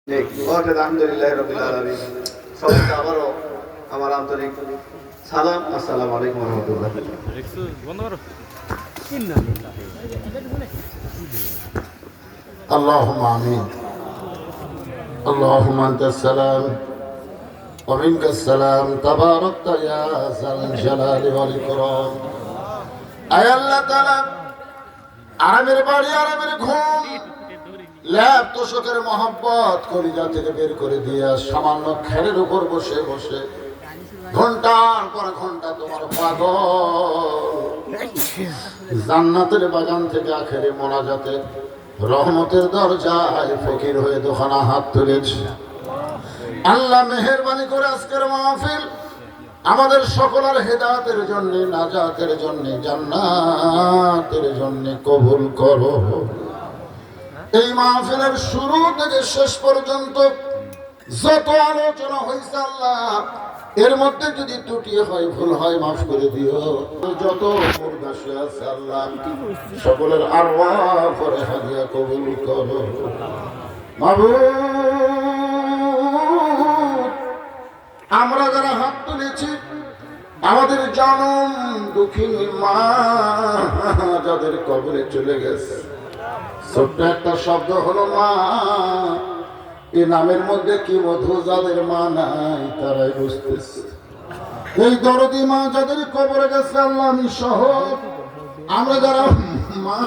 আলহামদুলিল্লাহ রাব্বিল আলামিন। সবাইকে আবারও আমার আন্তরিক সালাম। আসসালামু আলাইকুম ওয়া রাহমাতুল্লাহ। اللهم آمين. اللهم أنت السلام ومنك السلام تباركت يا ذا الجلال والإكرام. أي الله تعالى আরামের বাড়ি আরামের ঘুম ল্যাব তোষকের মহব্বত কলিজা থেকে বের করে দিয়া সামান্য খেরের উপর বসে বসে ঘন্টার পর ঘন্টা তোমার পাগল জান্নাতের বাগান থেকে আখেরে মোনাজাতে রহমতের দরজায় ফকির হয়ে দোকানা হাত তুলেছে। আল্লাহ মেহেরবানি করে আজকের মাহফিল আমাদের সকলের হেদায়েতের জন্য, নাজাতের জন্য, জান্নাতের জন্য কবুল করো। এই মাহফিলের শুরু থেকে শেষ পর্যন্ত যত আলোচনা হয়েছে আল্লাহ, এর মধ্যে যদি ত্রুটি হয়, ভুল হয়, মাফ করে দিও। যত মুরদাসে আছে আল্লাহ, সকলের আরওয়াহ করে হাদিয়া কবুল করো। মাবুদ, আমরা যারা হাত তুলেছি, আমাদের জনম দুঃখিনী মা যাদের কবরে চলে গেছে, ছোট্ট একটা শব্দ হলো মা। এই নামের মধ্যে কি মধু, যাদের মা নাই তারাই বুঝতেছে। এই দরদি মা যাদের কবরে গেছে আল্লাহ, আমি সহ আমরা যারা মা